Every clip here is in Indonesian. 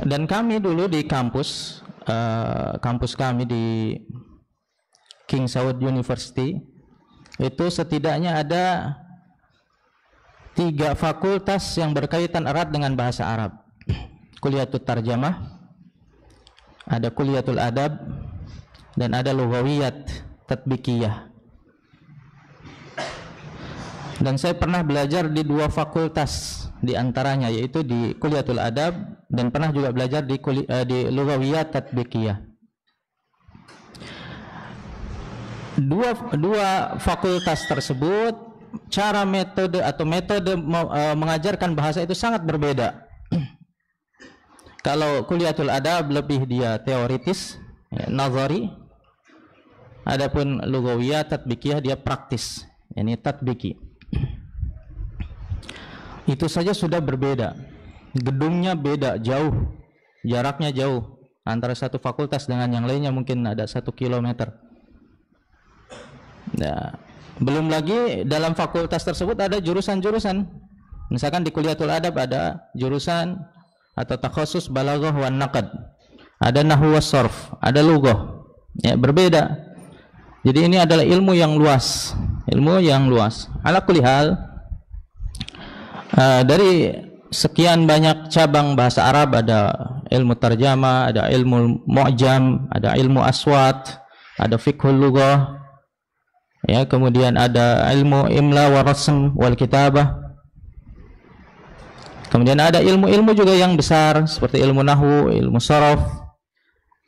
Dan kami dulu di kampus kami di King Saud University itu setidaknya ada 3 fakultas yang berkaitan erat dengan bahasa Arab. Kuliatul Tarjamah, ada Kuliatul Adab, dan ada Lughawiyat Tatbikiyah. Dan saya pernah belajar di 2 fakultas di antaranya, yaitu di Kuliatul Adab dan pernah juga belajar di Lughawiyat Tatbikiyah. Dua fakultas tersebut, cara metode mengajarkan bahasa itu sangat berbeda. Kalau Kuliatul Adab lebih dia teoritis, nazari. Adapun Lughawiyat Tatbikiyah dia praktis, yakni tatbiki. Itu saja sudah berbeda. Gedungnya beda, jauh. Jaraknya jauh. Antara satu fakultas dengan yang lainnya mungkin ada 1 kilometer. Nah, belum lagi dalam fakultas tersebut ada jurusan-jurusan. Misalkan di Kuliatul Adab ada jurusan atau takhasus balaghah wan naqd. Ada nahwu was sarf, ada lughah. Ya, berbeda. Jadi ini adalah ilmu yang luas. Ilmu yang luas. Ala kulli hal, dari sekian banyak cabang bahasa Arab, ada ilmu tarjamah, ada ilmu mu'jam, ada ilmu aswat, ada fiqhul lughah, ya, kemudian ada ilmu imla wa rasm wal kitabah. Kemudian ada ilmu-ilmu juga yang besar seperti ilmu nahwu, ilmu sharaf,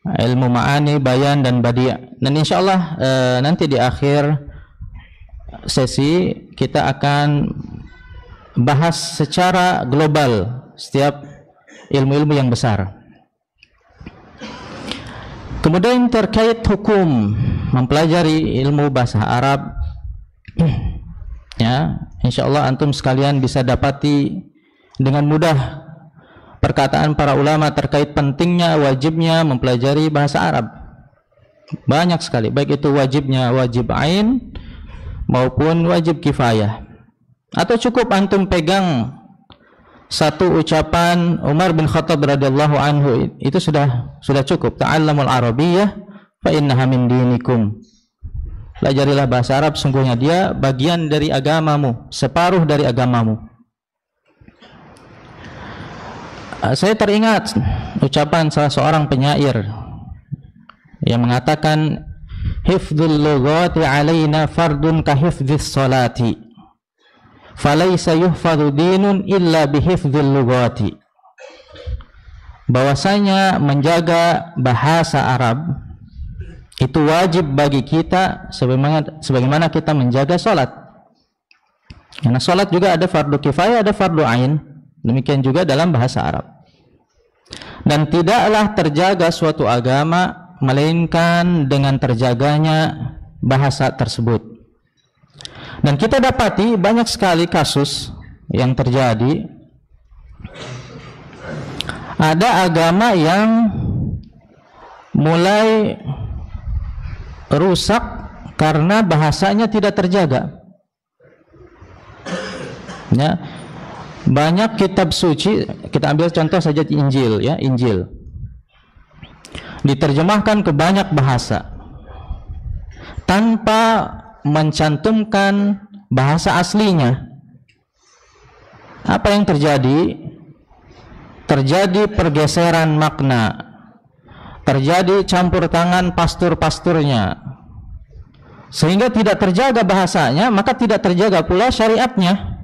ilmu ma'ani, bayan dan badi'. Dan insyaallah nanti di akhir sesi kita akan bahas secara global setiap ilmu-ilmu yang besar. Kemudian terkait hukum, mempelajari ilmu bahasa Arab, ya, insyaallah antum sekalian bisa dapati dengan mudah perkataan para ulama terkait pentingnya, wajibnya mempelajari bahasa Arab. Banyak sekali, baik itu wajibnya wajib ain maupun wajib kifayah. Atau cukup antum pegang satu ucapan Umar bin Khattab radhiyallahu anhu, itu sudah cukup. Ta'allamul arabiyyah fa innaha min dinikum. Pelajarilah bahasa Arab, sungguhnya dia bagian dari agamamu, separuh dari agamamu. Saya teringat ucapan salah seorang penyair yang mengatakan, hifdzul lughati alaina fardun ka hifdzis salati, falaysa yuhfadhu dinun illa bihifdzil lughati. Bahwasanya menjaga bahasa Arab itu wajib bagi kita sebagaimana kita menjaga salat. Karena salat juga ada fardu kifayah, ada fardu ain. Demikian juga dalam bahasa Arab. Dan tidaklah terjaga suatu agama melainkan dengan terjaganya bahasa tersebut. Dan kita dapati banyak sekali kasus yang terjadi. Ada agama yang mulai rusak karena bahasanya tidak terjaga. Ya, banyak kitab suci, kita ambil contoh saja Injil, ya, Injil diterjemahkan ke banyak bahasa tanpa mencantumkan bahasa aslinya. Apa yang terjadi? Terjadi pergeseran makna, terjadi campur tangan pastor-pastornya, sehingga tidak terjaga bahasanya, maka tidak terjaga pula syariatnya.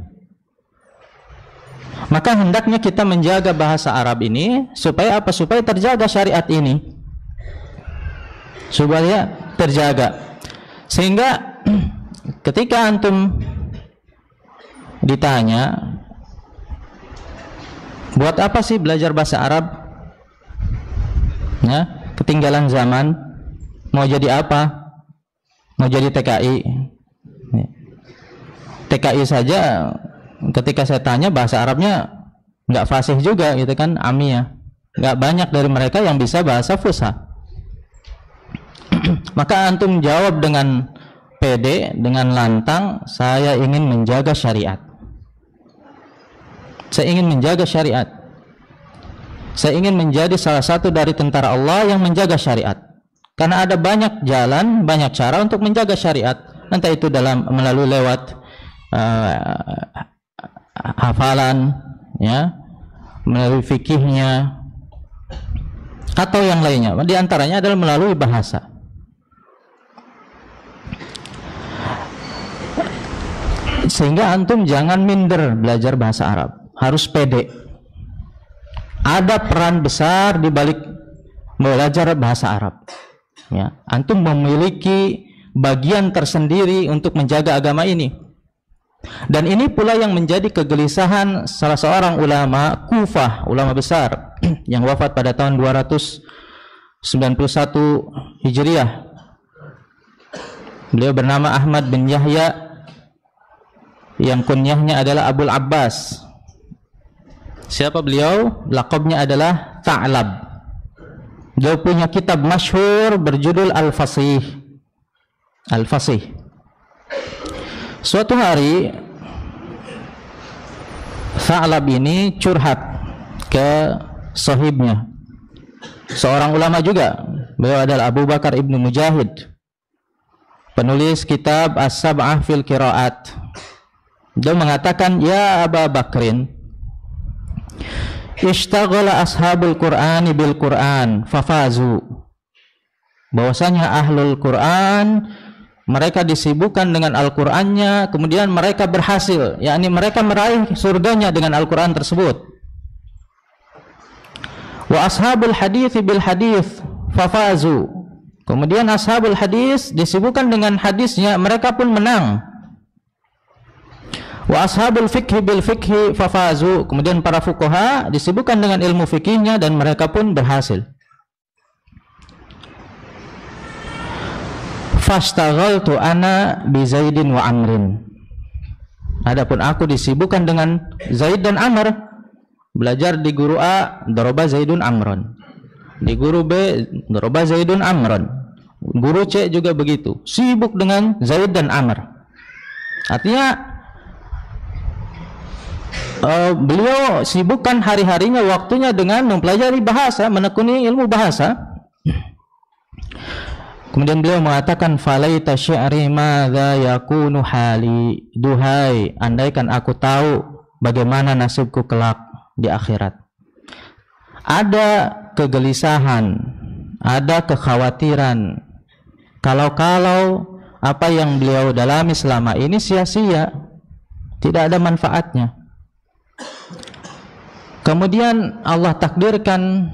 Maka hendaknya kita menjaga bahasa Arab ini supaya apa? Supaya terjaga syariat ini, supaya terjaga. Sehingga ketika antum ditanya, buat apa sih belajar bahasa Arab? Ya, ketinggalan zaman, mau jadi apa? Mau jadi TKI? TKI saja ketika saya tanya bahasa Arabnya nggak fasih juga, gitu kan, amiyah. Nggak banyak dari mereka yang bisa bahasa fusha. Maka antum jawab dengan pede, dengan lantang, saya ingin menjaga syariat. Saya ingin menjaga syariat. Saya ingin menjadi salah satu dari tentara Allah yang menjaga syariat. Karena ada banyak jalan, banyak cara untuk menjaga syariat. Entah itu melalui lewat hafalan, ya, melalui fikihnya, atau yang lainnya. Di antaranya adalah melalui bahasa. Sehingga antum jangan minder belajar bahasa Arab, harus pede. Ada peran besar di balik belajar bahasa Arab. Ya, antum memiliki bagian tersendiri untuk menjaga agama ini. Dan ini pula yang menjadi kegelisahan salah seorang ulama Kufah, ulama besar yang wafat pada tahun 291 Hijriah. Beliau bernama Ahmad bin Yahya, yang kunyahnya adalah Abul Abbas. Siapa beliau? Laqabnya adalah Tha'lab. Dia punya kitab masyhur berjudul Al-Fasih. Al-Fasih. Suatu hari Tha'lab ini curhat ke sahibnya, seorang ulama juga. Beliau adalah Abu Bakar ibnu Mujahid, penulis kitab As-Sab'ah fil Qiraat. Dia mengatakan, ya Aba Bakrin, ishtaghala ashabul Qur'ani bil Qur'an fafazu. Bahwasanya ahlul Qur'an, mereka disibukkan dengan Al-Qur'annya, kemudian mereka berhasil, yakni mereka meraih surganya dengan Al-Qur'an tersebut. Wa ashabul hadits bil hadits fafazu. Kemudian ashabul hadis disibukkan dengan hadisnya, mereka pun menang. Wa ashabul fikhi bil fikhi fafazu. Kemudian para fuqaha disibukkan dengan ilmu fikihnya dan mereka pun berhasil. Fastaghaltu ana bi Zaidin wa Amrin. Adapun aku disibukkan dengan Zaid dan Amr. Belajar di guru A, daraba Zaidun Amron. Di guru B, daraba Zaidun Amron. Guru C juga begitu, sibuk dengan Zaid dan Amr. Artinya beliau sibukkan hari-harinya, waktunya dengan mempelajari bahasa, menekuni ilmu bahasa. Kemudian beliau mengatakan, falaita syi'ri madza yakunu hali. Duhai, andaikan aku tahu bagaimana nasibku kelak di akhirat. Ada kegelisahan, ada kekhawatiran kalau apa yang beliau dalami selama ini sia-sia, tidak ada manfaatnya. Kemudian Allah takdirkan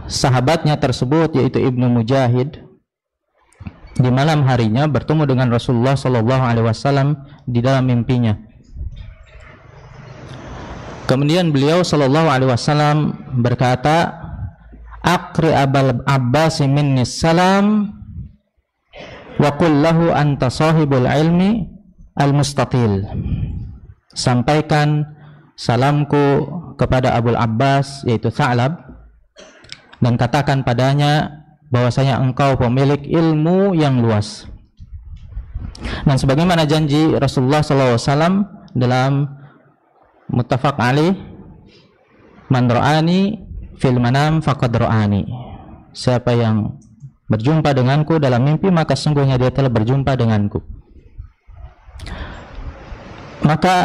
sahabatnya tersebut, yaitu Ibnu Mujahid, di malam harinya bertemu dengan Rasulullah SAW di dalam mimpinya. Kemudian beliau SAW berkata, Aqri Abal Abbas minni salam wa qul lahu anta sahibul ilmi al-mustatil. Sampaikan salamku kepada Abul Abbas, yaitu Tha'lab, dan katakan padanya bahwasanya engkau pemilik ilmu yang luas. Dan sebagaimana janji Rasulullah SAW dalam muttafaq alaih, man ra'ani fil manam faqad ra'ani. Siapa yang berjumpa denganku dalam mimpi, maka sungguhnya dia telah berjumpa denganku. Maka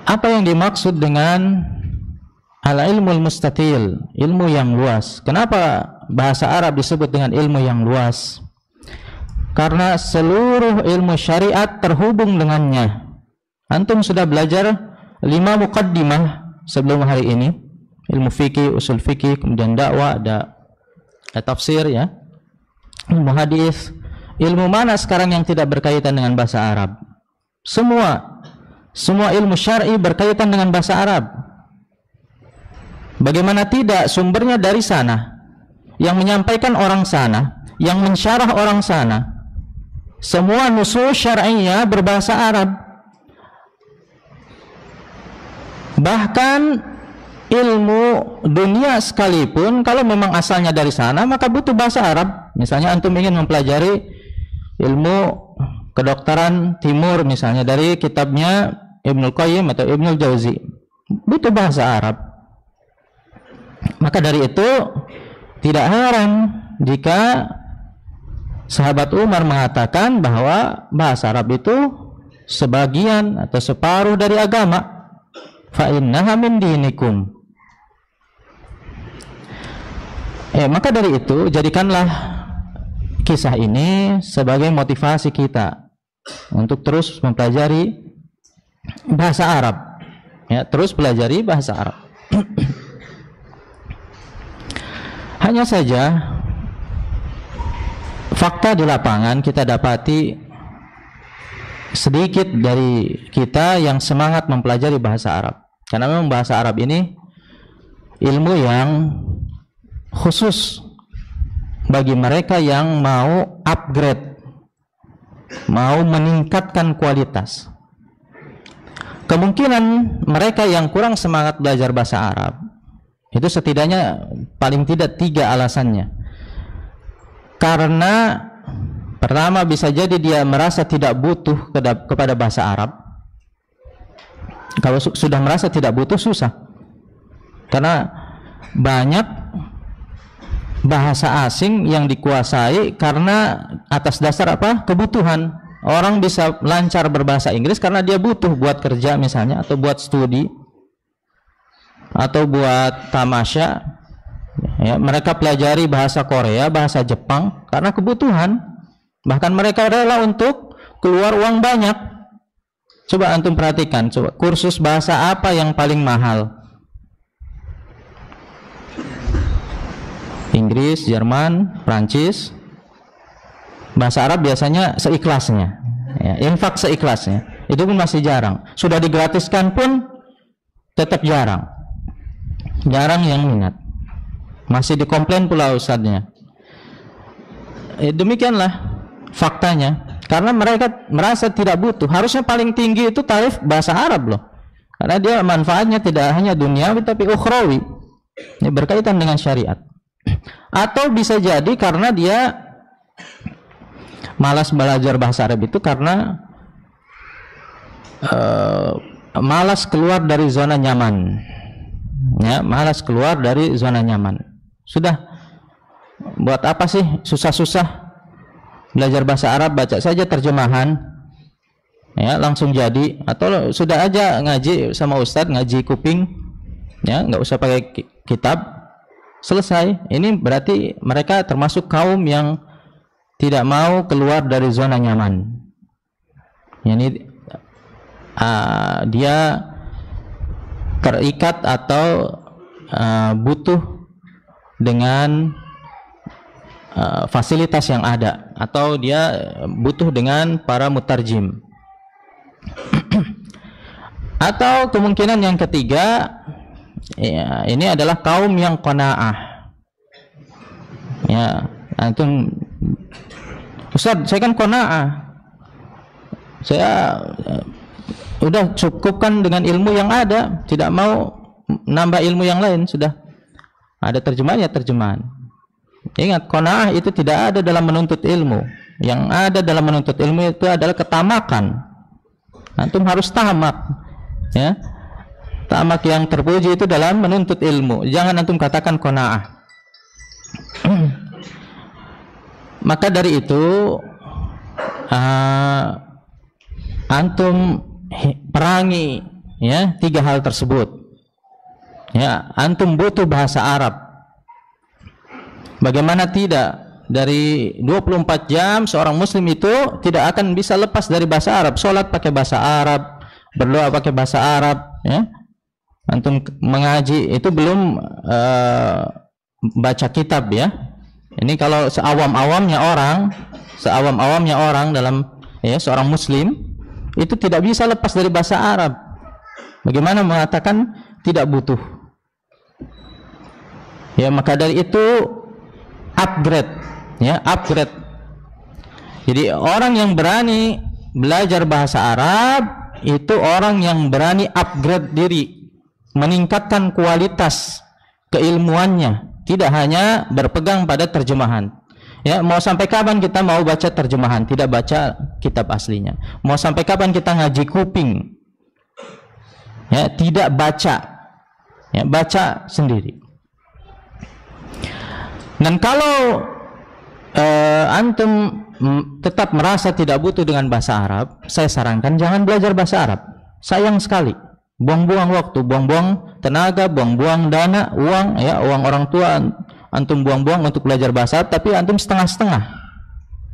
apa yang dimaksud dengan al-ilmul mustatil, ilmu yang luas? Kenapa bahasa Arab disebut dengan ilmu yang luas? Karena seluruh ilmu syariat terhubung dengannya. Antum sudah belajar 5 muqaddimah sebelum hari ini, ilmu fikih, usul fikih, kemudian dakwah, ada tafsir, ya, ilmu hadis. Ilmu mana sekarang yang tidak berkaitan dengan bahasa Arab? Semua ilmu syar'i berkaitan dengan bahasa Arab. Bagaimana tidak, sumbernya dari sana, yang menyampaikan orang sana, yang mensyarah orang sana. Semua nusus syar'iyah berbahasa Arab. Bahkan ilmu dunia sekalipun, kalau memang asalnya dari sana, maka butuh bahasa Arab. Misalnya antum ingin mempelajari ilmu kedokteran timur, misalnya dari kitabnya Ibnul Qayyim atau Ibnul Jauzi, butuh bahasa Arab. Maka dari itu tidak heran jika sahabat Umar mengatakan bahwa bahasa Arab itu sebagian atau separuh dari agama. Fa innaha min dinikum. Maka dari itu jadikanlah kisah ini sebagai motivasi kita untuk terus mempelajari bahasa Arab. Ya, terus pelajari bahasa Arab. Hanya saja fakta di lapangan kita dapati sedikit dari kita yang semangat mempelajari bahasa Arab. Karena memang bahasa Arab ini ilmu yang khusus bagi mereka yang mau upgrade, mau meningkatkan kualitas. Kemungkinan mereka yang kurang semangat belajar bahasa Arab itu setidaknya paling tidak 3 alasannya. Karena pertama, bisa jadi dia merasa tidak butuh kepada bahasa Arab. Kalau sudah merasa tidak butuh, susah. Karena banyak bahasa asing yang dikuasai karena atas dasar apa? Kebutuhan. Orang bisa lancar berbahasa Inggris karena dia butuh buat kerja misalnya, atau buat studi, atau buat tamasya. Ya, mereka pelajari bahasa Korea, bahasa Jepang karena kebutuhan. Bahkan mereka rela untuk keluar uang banyak. Coba antum perhatikan, coba kursus bahasa apa yang paling mahal? Inggris, Jerman, Prancis. Bahasa Arab biasanya seikhlasnya, ya, infak seikhlasnya. Itu pun masih jarang. Sudah digratiskan pun tetap jarang. Jarang yang minat. Masih dikomplain pula ustadznya. Demikianlah faktanya. Karena mereka merasa tidak butuh. Harusnya paling tinggi itu tarif bahasa Arab loh. Karena dia manfaatnya tidak hanya duniawi tapi ukhrawi. Ini berkaitan dengan syariat. Atau bisa jadi karena dia malas belajar bahasa Arab itu karena malas keluar dari zona nyaman. Ya, malas keluar dari zona nyaman. Sudah, buat apa sih susah-susah belajar bahasa Arab? Baca saja terjemahan, ya, langsung jadi. Atau sudah aja ngaji sama ustadz, ngaji kuping, ya, nggak usah pakai kitab, selesai. Ini berarti mereka termasuk kaum yang tidak mau keluar dari zona nyaman. Yani dia terikat atau butuh dengan fasilitas yang ada, atau dia butuh dengan para mutarjim. Atau kemungkinan yang ketiga, ya, ini adalah kaum yang qanaah. Ya, antum, Ustaz, saya kan qanaah. Saya udah cukupkan dengan ilmu yang ada, tidak mau nambah ilmu yang lain. Sudah ada terjemahan, ya terjemahan. Ingat, qanaah itu tidak ada dalam menuntut ilmu. Yang ada dalam menuntut ilmu itu adalah ketamakan. Antum harus tamak, ya. Tamak yang terpuji itu dalam menuntut ilmu. Jangan antum katakan qanaah. Maka dari itu antum perangi, ya, 3 hal tersebut. Ya, antum butuh bahasa Arab. Bagaimana tidak? Dari 24 jam seorang muslim itu tidak akan bisa lepas dari bahasa Arab. Sholat pakai bahasa Arab, berdoa pakai bahasa Arab, ya. Antum mengaji itu belum baca kitab, ya. Ini kalau seawam-awamnya orang dalam, ya, seorang muslim itu tidak bisa lepas dari bahasa Arab. Bagaimana mengatakan tidak butuh? Ya, maka dari itu upgrade, ya, upgrade. Jadi orang yang berani belajar bahasa Arab itu orang yang berani upgrade diri, meningkatkan kualitas keilmuannya, tidak hanya berpegang pada terjemahan. Ya, mau sampai kapan kita mau baca terjemahan, tidak baca kitab aslinya? Mau sampai kapan kita ngaji kuping? Ya, tidak baca. Ya, baca sendiri. Dan kalau antum tetap merasa tidak butuh dengan bahasa Arab, saya sarankan jangan belajar bahasa Arab. Sayang sekali, buang-buang waktu, buang-buang tenaga, buang-buang dana, uang, ya, uang orang tua antum buang-buang untuk belajar bahasa Arab, tapi antum setengah-setengah.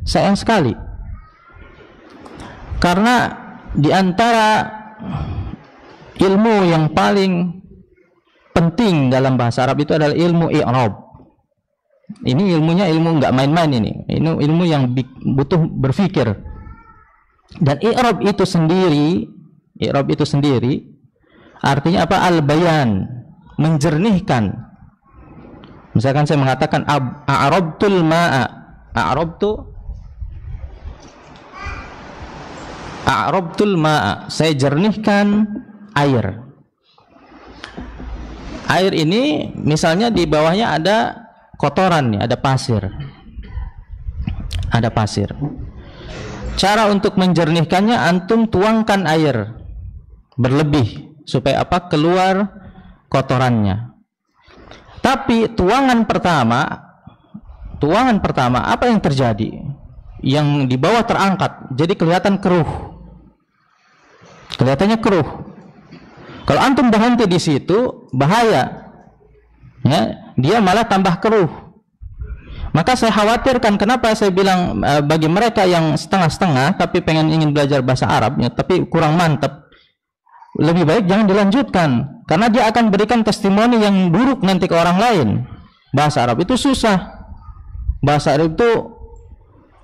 Sayang sekali. Karena di antara ilmu yang paling penting dalam bahasa Arab itu adalah ilmu i'rab. Ini ilmunya ilmu nggak main-main ini. Ini ilmu yang butuh berpikir. Dan i'rab itu sendiri artinya apa? Al-bayan, menjernihkan. Misalkan saya mengatakan a'rabtul ma'a. A'rabtul ma'a, saya jernihkan air. Air ini misalnya di bawahnya ada kotoran, ada pasir. Ada pasir. Cara untuk menjernihkannya, antum tuangkan air berlebih supaya apa? Keluar kotorannya. Tapi tuangan pertama apa yang terjadi? Yang di bawah terangkat, jadi kelihatan keruh. Kelihatannya keruh. Kalau antum berhenti di situ, bahaya. Ya, dia malah tambah keruh. Maka saya khawatirkan, kenapa saya bilang bagi mereka yang setengah-setengah tapi ingin belajar bahasa Arabnya tapi kurang mantap, lebih baik jangan dilanjutkan, karena dia akan berikan testimoni yang buruk nanti ke orang lain. Bahasa Arab itu susah. Bahasa Arab itu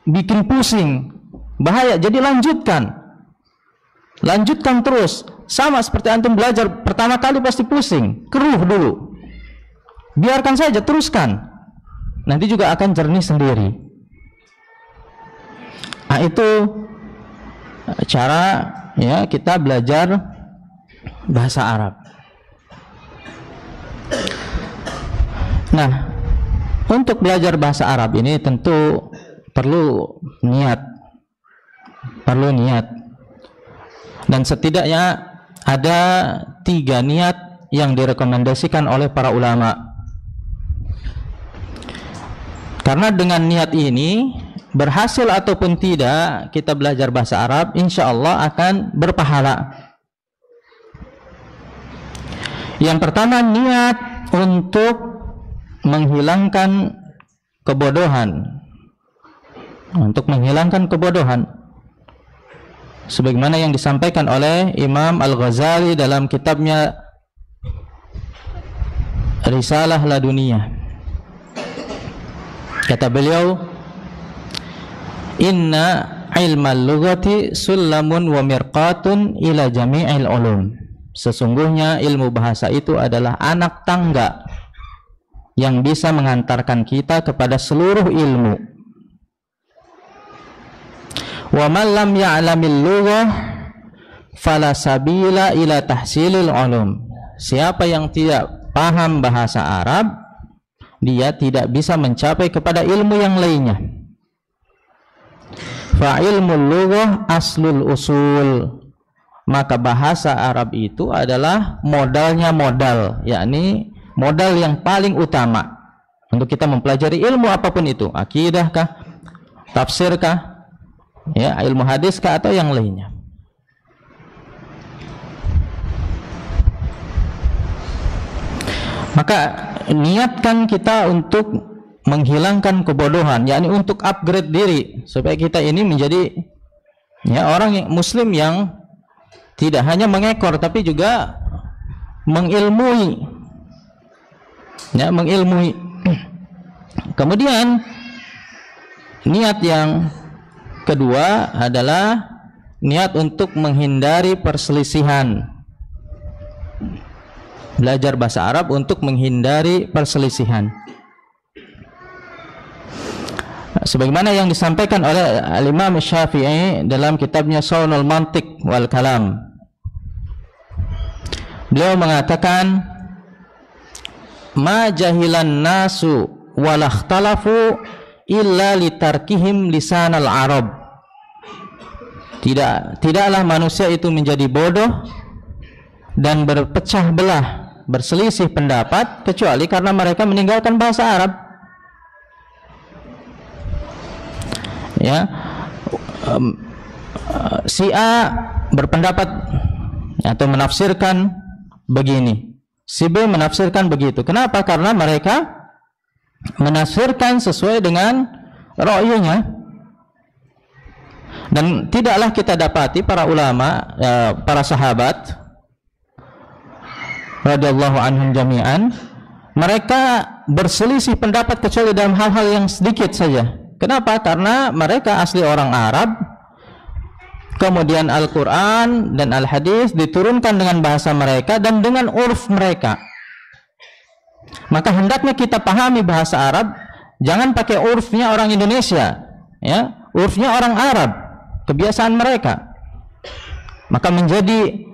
bikin pusing, bahaya. Jadi lanjutkan terus. Sama seperti antum belajar pertama kali pasti pusing, keruh dulu. Biarkan saja, teruskan. Nanti juga akan jernih sendiri. Nah, itu cara ya kita belajar bahasa Arab. Nah, untuk belajar bahasa Arab ini tentu perlu niat. Dan setidaknya ada 3 niat yang direkomendasikan oleh para ulama. Karena dengan niat ini, berhasil ataupun tidak kita belajar bahasa Arab, insya Allah akan berpahala. Yang pertama, niat untuk menghilangkan kebodohan. Sebagaimana yang disampaikan oleh Imam Al-Ghazali dalam kitabnya Risalah Laduniyah. Kata beliau, inna ilmal lughati sullamun wa mirqatun ila jami'il ulum. Sesungguhnya ilmu bahasa itu adalah anak tangga yang bisa mengantarkan kita kepada seluruh ilmu. Wa man lam ya'lamil lughah fala sabila ila tahsilil ulum. Siapa yang tidak paham bahasa Arab, dia tidak bisa mencapai kepada ilmu yang lainnya. Fa ilmul lughah aslul usul. Maka bahasa Arab itu adalah modalnya modal, yakni modal yang paling utama untuk kita mempelajari ilmu apapun itu, akidah kah, tafsir kah, ya, ilmu hadis kah, atau yang lainnya. Maka niatkan kita untuk menghilangkan kebodohan, yakni untuk upgrade diri supaya kita ini menjadi ya orang yang muslim yang tidak hanya mengekor tapi juga mengilmui, ya, mengilmui. Kemudian niat yang kedua adalah niat untuk menghindari perselisihan. Belajar bahasa Arab untuk menghindari perselisihan. Sebagaimana yang disampaikan oleh Imam Syafi'i dalam kitabnya Shaunul Mantiq wal Kalam. Beliau mengatakan, ma jahilan nasu walakhtalafu illa litarkihim lisanal Arab. Tidaklah manusia itu menjadi bodoh dan berpecah belah, berselisih pendapat kecuali karena mereka meninggalkan bahasa Arab. ya, si A berpendapat atau menafsirkan begini, si B menafsirkan begitu. Kenapa? Karena mereka menafsirkan sesuai dengan ra'yunya. Dan tidaklah kita dapati para ulama, para sahabat radhiyallahu anhum jami'an, mereka berselisih pendapat kecuali dalam hal-hal yang sedikit saja. Kenapa? Karena mereka asli orang Arab, kemudian Al-Quran dan Al-Hadis diturunkan dengan bahasa mereka dan dengan urf mereka. Maka hendaknya kita pahami bahasa Arab, jangan pakai urfnya orang Indonesia, ya, urfnya orang Arab, kebiasaan mereka. Maka menjadi,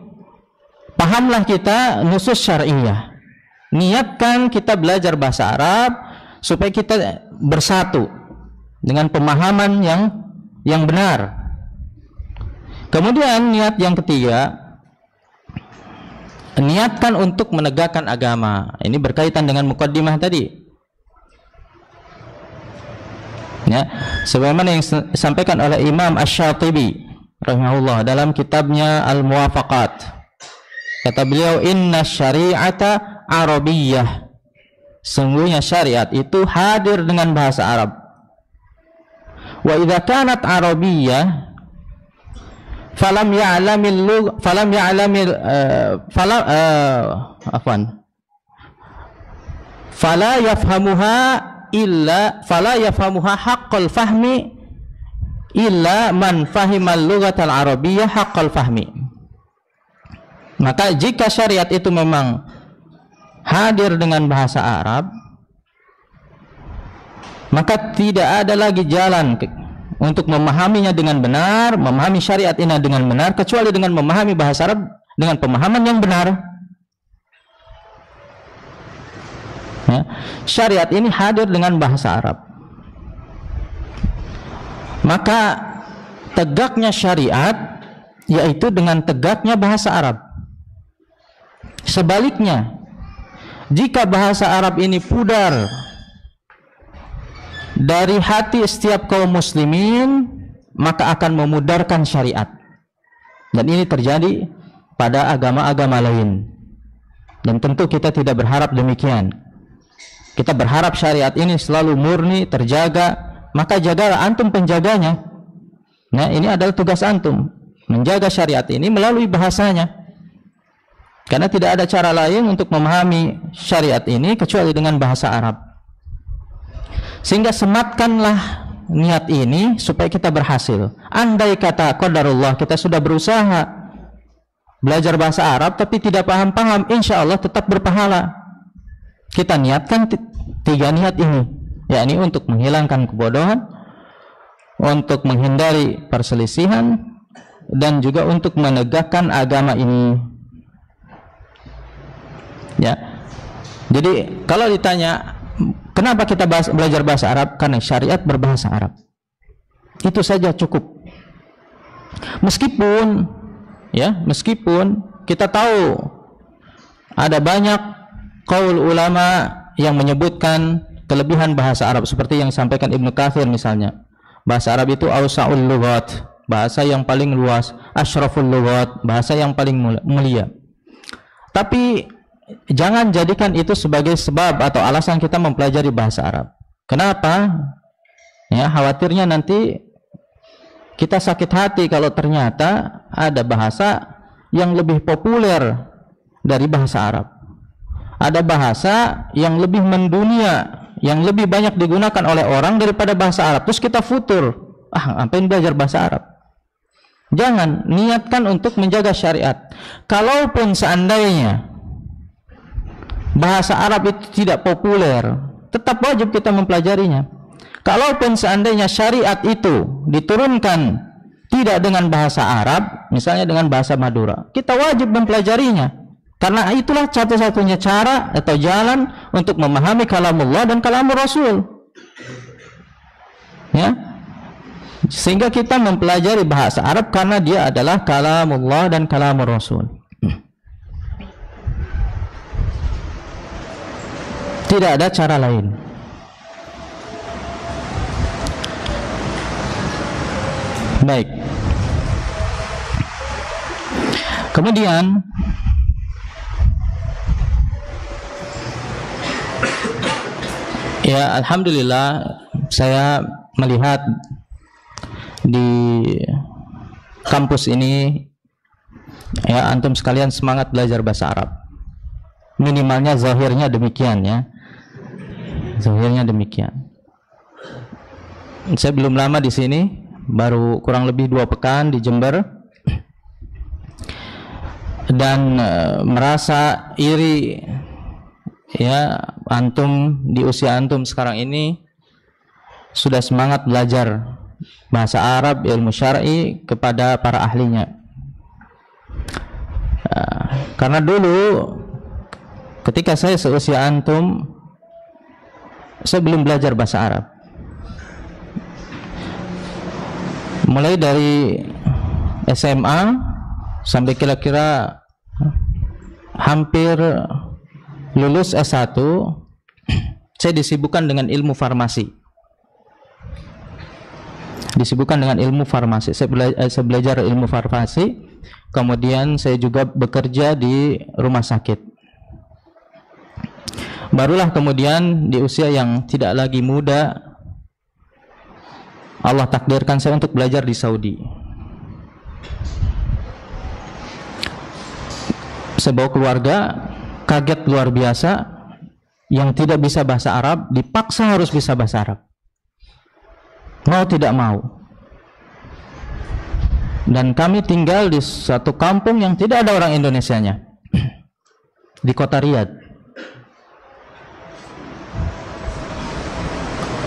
pahamlah kita nusus syariah. Niatkan kita belajar bahasa Arab supaya kita bersatu dengan pemahaman yang benar. Kemudian niat yang ketiga, niatkan untuk menegakkan agama. Ini berkaitan dengan muqaddimah tadi. Ya, sebagaimana yang disampaikan oleh Imam Asy-Syatibi rahimahullah dalam kitabnya Al-Muwafaqat. Kata beliau, inna syari'ata arabiyyah. Sungguhnya syariat itu hadir dengan bahasa Arab. Wa idza kanat arabiyyah falam ya'lamil fala yafhamuha haqqal fahmi illa man fahimal lughatal arabiyyah haqqal fahmi. Maka jika syariat itu memang hadir dengan bahasa Arab, maka tidak ada lagi jalan untuk memahaminya dengan benar, memahami syariat ini dengan benar, kecuali dengan memahami bahasa Arab dengan pemahaman yang benar. Ya, syariat ini hadir dengan bahasa Arab. Maka tegaknya syariat yaitu dengan tegaknya bahasa Arab. Sebaliknya, jika bahasa Arab ini pudar dari hati setiap kaum muslimin, maka akan memudarkan syariat. Dan ini terjadi pada agama-agama lain. Dan tentu kita tidak berharap demikian. Kita berharap syariat ini selalu murni, terjaga. Maka jagalah antum penjaganya. Nah, ini adalah tugas antum, menjaga syariat ini melalui bahasanya. Karena tidak ada cara lain untuk memahami syariat ini kecuali dengan bahasa Arab. Sehingga sematkanlah niat ini supaya kita berhasil. Andai kata qadarullah kita sudah berusaha belajar bahasa Arab tapi tidak paham-paham, insya Allah tetap berpahala. Kita niatkan tiga niat ini, yakni untuk menghilangkan kebodohan, untuk menghindari perselisihan, dan juga untuk menegakkan agama ini. Ya, jadi kalau ditanya kenapa kita belajar bahasa Arab, karena syariat berbahasa Arab. Itu saja cukup. Meskipun kita tahu ada banyak qaul ulama yang menyebutkan kelebihan bahasa Arab, seperti yang disampaikan Ibnu Katsir misalnya. Bahasa Arab itu awsa'ul lughat, bahasa yang paling luas, asyraful lughat, bahasa yang paling mulia. Tapi jangan jadikan itu sebagai sebab atau alasan kita mempelajari bahasa Arab. Kenapa? Ya, khawatirnya nanti kita sakit hati kalau ternyata ada bahasa yang lebih populer dari bahasa Arab. Ada bahasa yang lebih mendunia, yang lebih banyak digunakan oleh orang daripada bahasa Arab. Terus kita futur, ngapain belajar bahasa Arab? Jangan, niatkan untuk menjaga syariat. Kalaupun seandainya bahasa Arab itu tidak populer, tetap wajib kita mempelajarinya. Kalaupun seandainya syariat itu diturunkan tidak dengan bahasa Arab, misalnya dengan bahasa Madura, kita wajib mempelajarinya. Karena itulah satu-satunya cara atau jalan untuk memahami kalamullah dan kalamur Rasul. Ya. Sehingga kita mempelajari bahasa Arab karena dia adalah kalamullah dan kalamur Rasul. Tidak ada cara lain. Baik. Kemudian ya, alhamdulillah saya melihat di kampus ini ya, antum sekalian semangat belajar bahasa Arab. Minimalnya zahirnya demikian ya. Zahirnya demikian. Saya belum lama di sini, baru kurang lebih 2 pekan di Jember, dan merasa iri ya, antum di usia antum sekarang ini sudah semangat belajar bahasa Arab, ilmu syar'i kepada para ahlinya. Karena dulu ketika saya seusia antum, saya belum belajar bahasa Arab. Mulai dari SMA sampai kira-kira hampir lulus S1, saya disibukkan dengan ilmu farmasi. Saya belajar ilmu farmasi, kemudian saya juga bekerja di rumah sakit. Barulah kemudian di usia yang tidak lagi muda, Allah takdirkan saya untuk belajar di Saudi. Saya bawa keluarga, kaget luar biasa, yang tidak bisa bahasa Arab dipaksa harus bisa bahasa Arab, mau tidak mau. Dan kami tinggal di satu kampung yang tidak ada orang Indonesianya, di kota Riyadh.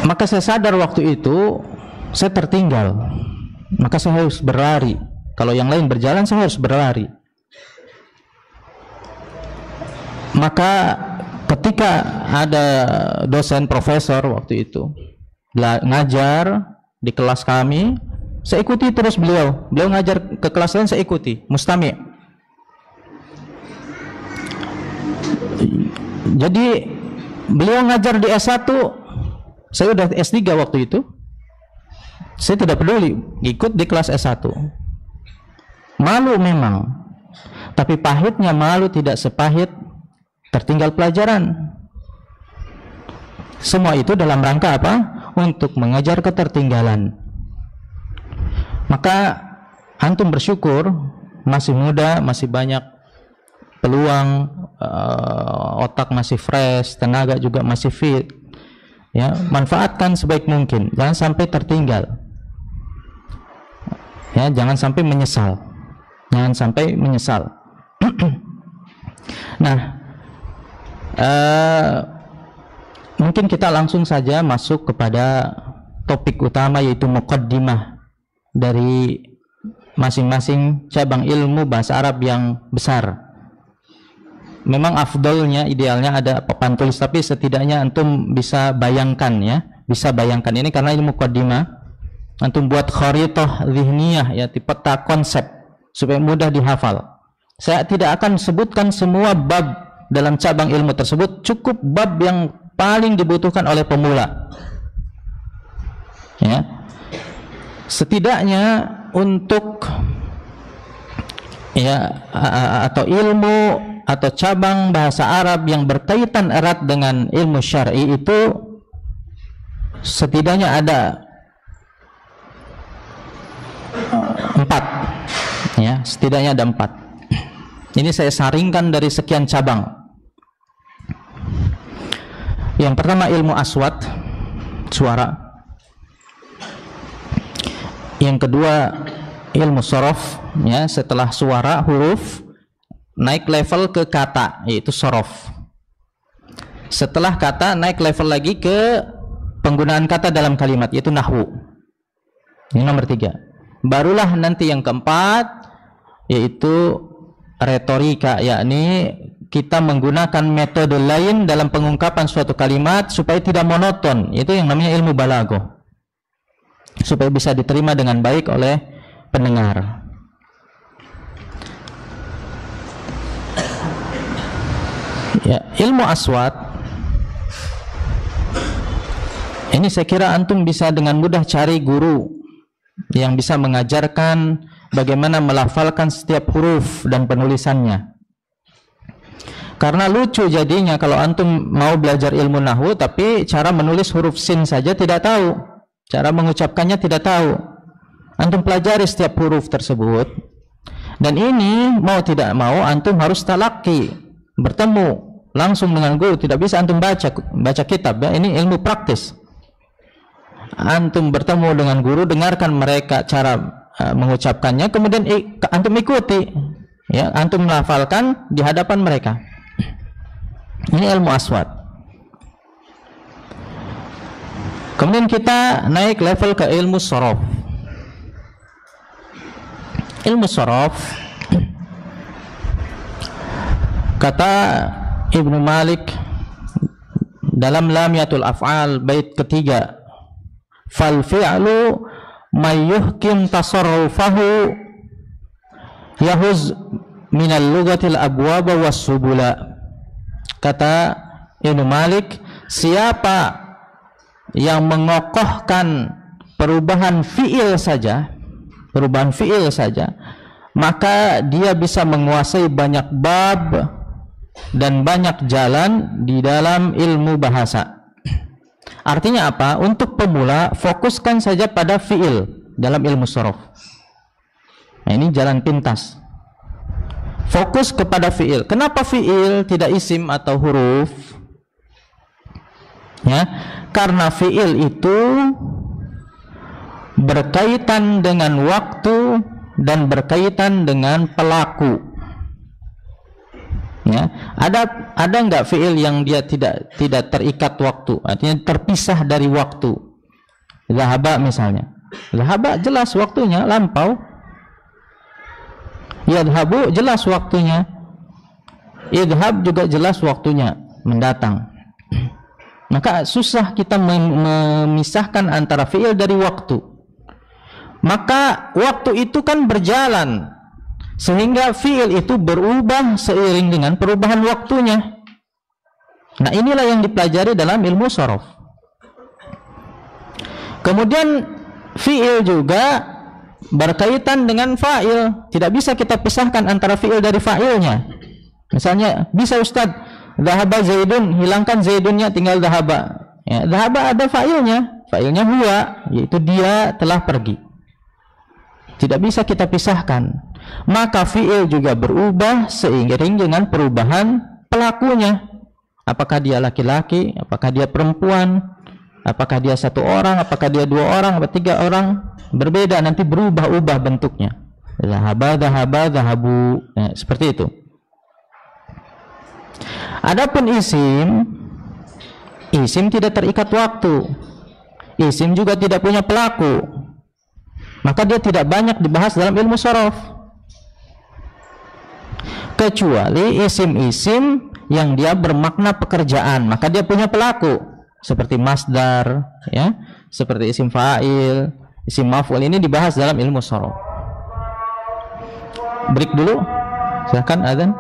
Maka saya sadar waktu itu saya tertinggal, maka saya harus berlari. Kalau yang lain berjalan, saya harus berlari. Maka ketika ada dosen profesor waktu itu ngajar di kelas kami, saya ikuti terus beliau ngajar ke kelas lain, saya ikuti mustami'. Jadi beliau ngajar di S1, saya udah S3 waktu itu. Saya tidak peduli, ikut di kelas S1. Malu memang, tapi pahitnya malu tidak sepahit tertinggal pelajaran. Semua itu dalam rangka apa? Untuk mengejar ketertinggalan. Maka antum bersyukur, masih muda, masih banyak peluang, otak masih fresh, tenaga juga masih fit. Ya, manfaatkan sebaik mungkin, jangan sampai tertinggal. Ya, jangan sampai menyesal. Nah, mungkin kita langsung saja masuk kepada topik utama, yaitu muqaddimah dari masing-masing cabang ilmu bahasa Arab yang besar. Memang afdolnya, idealnya ada papan tulis, tapi setidaknya antum bisa bayangkan ya, ini karena ilmu muqaddimah. Antum buat kharitah zihniyah, ya, peta konsep supaya mudah dihafal. Saya tidak akan sebutkan semua bab dalam cabang ilmu tersebut, cukup bab yang paling dibutuhkan oleh pemula. Ya. Setidaknya untuk ya, atau ilmu atau cabang bahasa Arab yang berkaitan erat dengan ilmu syar'i itu setidaknya ada 4, ya, setidaknya ada 4. Ini saya saringkan dari sekian cabang. Yang pertama ilmu aswat, suara. Yang kedua ilmu sorof, ya, setelah suara, huruf, naik level ke kata, yaitu sorof. Setelah kata naik level lagi ke penggunaan kata dalam kalimat, yaitu nahwu. Ini nomor 3. Barulah nanti yang keempat, yaitu retorika, yakni kita menggunakan metode lain dalam pengungkapan suatu kalimat supaya tidak monoton. Itu yang namanya ilmu balaghah, supaya bisa diterima dengan baik oleh pendengar. Ya, ilmu aswat ini saya kira antum bisa dengan mudah cari guru yang bisa mengajarkan bagaimana melafalkan setiap huruf dan penulisannya. Karena lucu jadinya kalau antum mau belajar ilmu nahwu tapi cara menulis huruf sin saja tidak tahu, cara mengucapkannya tidak tahu. Antum pelajari setiap huruf tersebut, dan ini mau tidak mau antum harus talaki, bertemu langsung dengan guru. Tidak bisa antum baca kitab ya, ini ilmu praktis. Antum bertemu dengan guru, dengarkan mereka cara mengucapkannya, kemudian antum ikuti ya, antum melafalkan di hadapan mereka. Ini ilmu aswat. Kemudian kita naik level ke ilmu sorof. Ilmu sorof, kata Ibnu Malik dalam Lamiyatul Af'al bait ketiga, fal fi'lu may yuhkim tasarrufahu yahuz minal lugatil abwaba was subula. Kata Ibnu Malik, siapa yang mengokohkan perubahan fi'il saja, maka dia bisa menguasai banyak bab dan banyak jalan di dalam ilmu bahasa. Artinya apa? Untuk pemula, fokuskan saja pada fi'il dalam ilmu sorof. Nah, ini jalan pintas. Fokus kepada fi'il. Kenapa fi'il tidak isim atau huruf? Ya, karena fi'il itu berkaitan dengan waktu dan berkaitan dengan pelaku. Ya, ada enggak fi'il yang dia tidak terikat waktu, artinya terpisah dari waktu? Zahaba misalnya. Zahaba jelas waktunya lampau. Yadhabu jelas waktunya. Idhab juga jelas waktunya mendatang. Maka susah kita memisahkan antara fi'il dari waktu. Maka waktu itu kan berjalan, sehingga fi'il itu berubah seiring dengan perubahan waktunya. Nah, inilah yang dipelajari dalam ilmu sorof. Kemudian fi'il juga berkaitan dengan fa'il. Tidak bisa kita pisahkan antara fi'il dari fa'ilnya. Misalnya, bisa Ustadz, dhahaba Zaidun, hilangkan Zaidunnya, tinggal dhahaba. Ya, dhahaba ada fa'ilnya. Fa'ilnya huwa, yaitu dia telah pergi. Tidak bisa kita pisahkan. Maka fi'il juga berubah seiring dengan perubahan pelakunya. Apakah dia laki-laki, apakah dia perempuan, apakah dia satu orang, apakah dia dua orang, atau tiga orang, berbeda, nanti berubah-ubah bentuknya. Dhahaba, dhahabu, nah, seperti itu. Adapun isim tidak terikat waktu. Isim juga tidak punya pelaku. Maka dia tidak banyak dibahas dalam ilmu sorof. Kecuali isim-isim yang dia bermakna pekerjaan, maka dia punya pelaku. Seperti masdar, ya, seperti isim fa'il, isim maf'ul, ini dibahas dalam ilmu sorof. Break dulu, silakan adzan.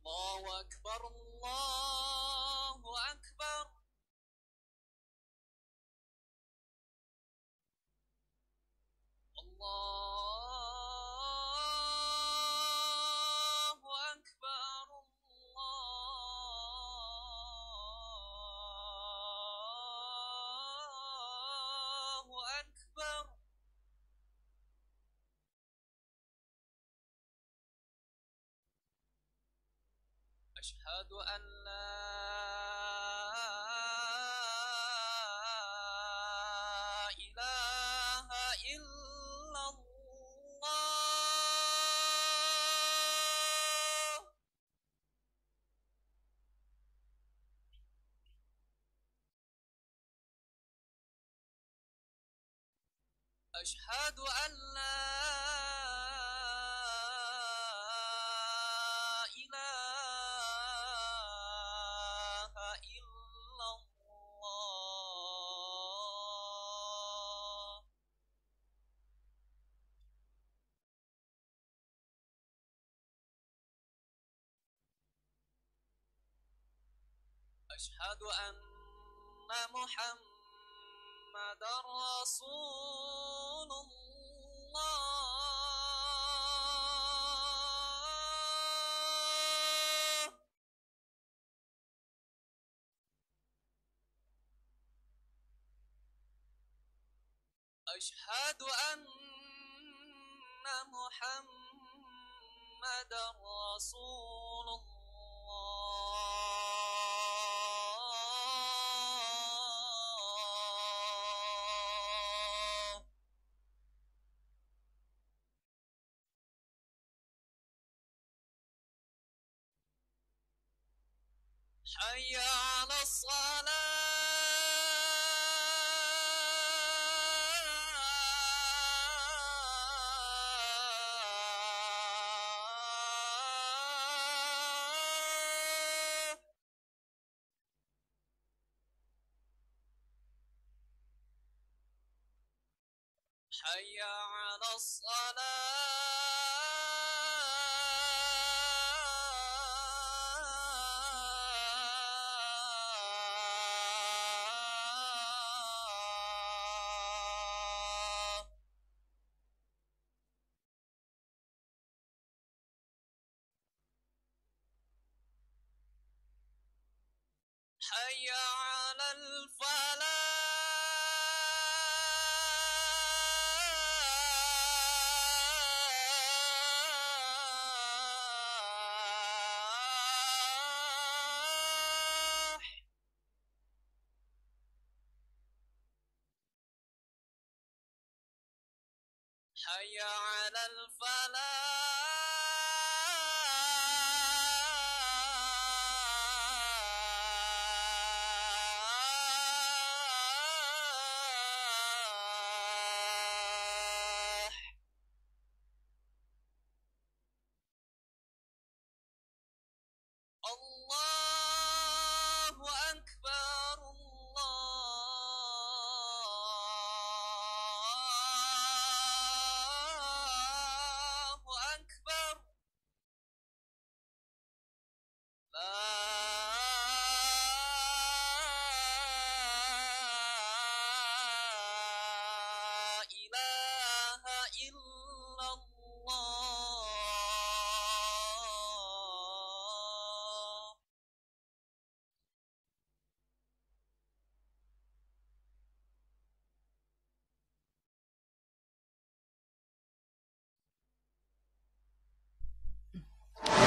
Allahu Akbar, Allahu Akbar. Allahu Akbar, Allahu Akbar. أشهد أن لا إله إلا الله. أشهد أن لا إله إلا أشهد أن محمدا رسول الله أشهد أن محمدا رسول الله حي على الصلاة حي على الصلاة حي على الفلاح حي على الفلاح الله أكبر الله أكبر لا إله إلا الله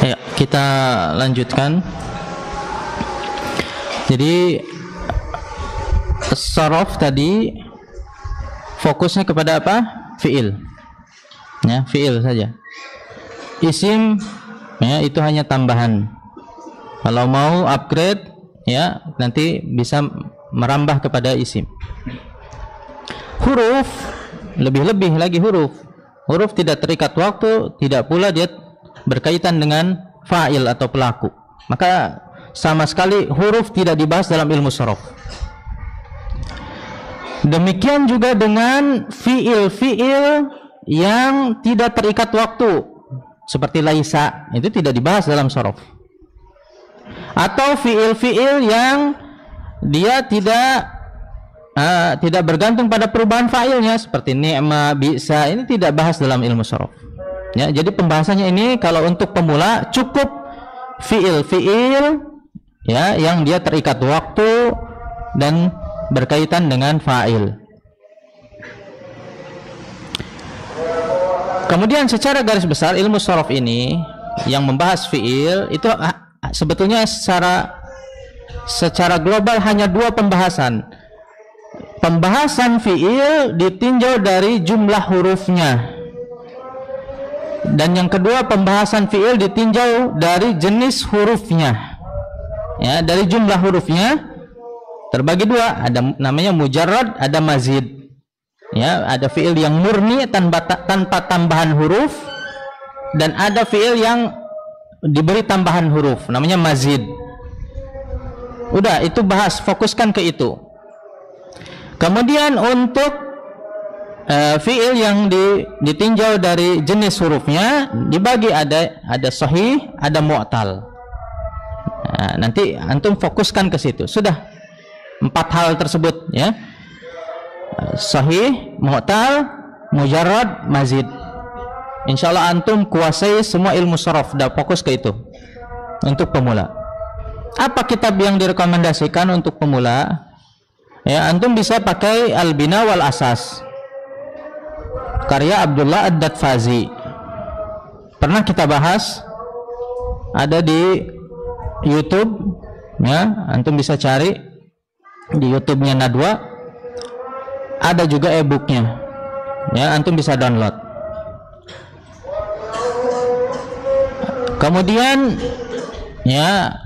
Ya, kita lanjutkan. Jadi sorof tadi fokusnya kepada apa? Fiil. Ya, fiil saja. Isim ya itu hanya tambahan. Kalau mau upgrade ya nanti bisa merambah kepada isim. Huruf lebih-lebih lagi huruf. Huruf tidak terikat waktu, tidak pula dia berkaitan dengan fa'il atau pelaku. Maka sama sekali huruf tidak dibahas dalam ilmu sorof. Demikian juga dengan fiil-fiil yang tidak terikat waktu seperti laisa, itu tidak dibahas dalam sorof. Atau fiil-fiil yang dia tidak bergantung pada perubahan fa'ilnya seperti ni'ma, bisa, ini tidak bahas dalam ilmu sorof. Ya, jadi pembahasannya ini kalau untuk pemula cukup fiil-fiil ya yang dia terikat waktu dan berkaitan dengan fa'il. Kemudian secara garis besar ilmu sorof ini yang membahas fiil itu sebetulnya secara global hanya dua pembahasan. Pembahasan fiil ditinjau dari jumlah hurufnya. Dan yang kedua pembahasan fiil ditinjau dari jenis hurufnya. Ya, dari jumlah hurufnya terbagi dua, ada namanya mujarrad, ada mazid. Ya, ada fiil yang murni tanpa tambahan huruf dan ada fiil yang diberi tambahan huruf, namanya mazid. Udah, itu bahas, fokuskan ke itu. Kemudian untuk fiil yang ditinjau dari jenis hurufnya dibagi ada sahih, ada mu'tal. Nah, nanti antum fokuskan ke situ. Sudah 4 hal tersebut ya. Sahih, mu'tal, mujarrad, mazid. Insyaallah antum kuasai semua ilmu sharaf, dah fokus ke itu. Untuk pemula. Apa kitab yang direkomendasikan untuk pemula? Ya, antum bisa pakai Al-Bina wal Asas. Karya Abdullah Ad-Dadfazi. Pernah kita bahas, ada di YouTube ya, antum bisa cari di YouTube-nya Nadwa, ada juga e-booknya ya, antum bisa download. Kemudian ya,